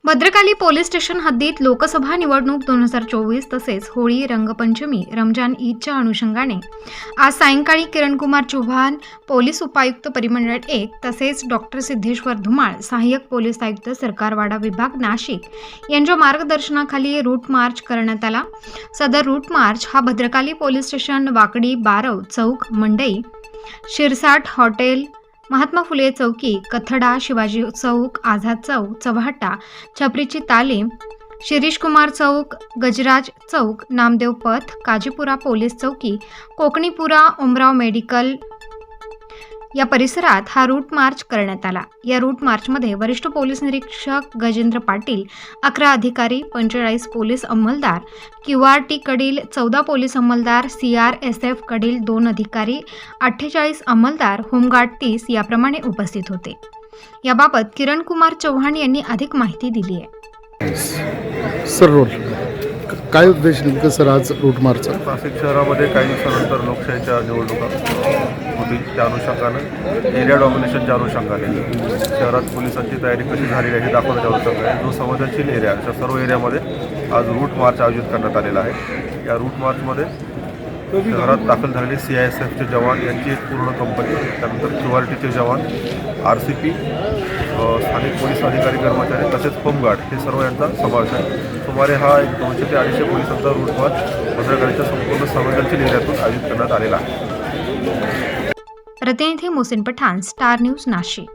Bhadrakali police station हद्दीत लोकसभा निवडणूक 2024 तसेच होळी, रंगपंचमी, रमजान ईदच्या अनुषंगाने आज सायंकाळी किरणकुमार चौहान, पोलीस उपायुक्त परिमंडळ 1 तसेच डॉक्टर सिद्धेश्वर धुमाळ, सहाय्यक पोलीस आयुक्त सरकारवाडा विभाग नाशिक यांच्या मार्गदर्शनाखाली रूट मार्च करण्यात आला। सदर रूट मार्च हा भद्रकाली पोलीस स्टेशन, वाकडी, बारव चौक, मंडई, शिरसाट हॉटेल, महात्मा फुले चौकी, कथडा, शिवाजी चौक, आझाद चौक, चव्हाटा, छपरीची तालीम, शिरीष कुमार चौक, गजराज चौक, नामदेव पथ, काजीपुरा पोलीस चौकी, कोकणीपुरा, उमराव मेडिकल या परिसरात हा रूट मार्च करण्यात आला। या रूट मार्चमध्ये वरिष्ठ पोलीस निरीक्षक गजेंद्र पाटील, 11 अधिकारी, 45 पोलीस अंमलदार, QRT कडील 14 पोलीस अंमलदार, CRSF कडील 2 अधिकारी, 48 अंमलदार, होमगार्ड 30 याप्रमाणे उपस्थित होते। याबाबत किरणकुमार चौहान यांनी अधिक माहिती दिली आहे। सर, काय उद्देश नेमकं सर आज रूट मार्चचा? नाशिक शहरामध्ये काही दिवसानंतर लोकशाहीच्या निवडणुका होतील, त्या अनुषंगाने एरिया डॉमिनेशनच्या अनुषंगाने शहरात पोलिसांची तयारी कशी झालेली आहे हे दाखवण्याच्या अनुषंगाने जो संवेदनशील एरिया अशा सर्व एरियामध्ये आज रूट मार्च आयोजित करण्यात आलेला आहे। या रूट मार्चमध्ये शहरात दाखल झालेले CISFचे जवान यांची एक पूर्ण कंपनी, त्यानंतर QRTचे जवान, RCP, स्थानिक पोलीस अधिकारी कर्मचारी तसेच होमगार्ड हे सर्व यांचा समावेश आहे। सुमारे हा एक 200 ते 250 पोलिसांचा रूट मार्च भद्रकालीच्या संपूर्ण संवेदनशील एरियातून आयोजित करण्यात आलेला आहे। प्रतिनिधी मोहसिन पठाण, स्टार न्यूज, नाशिक।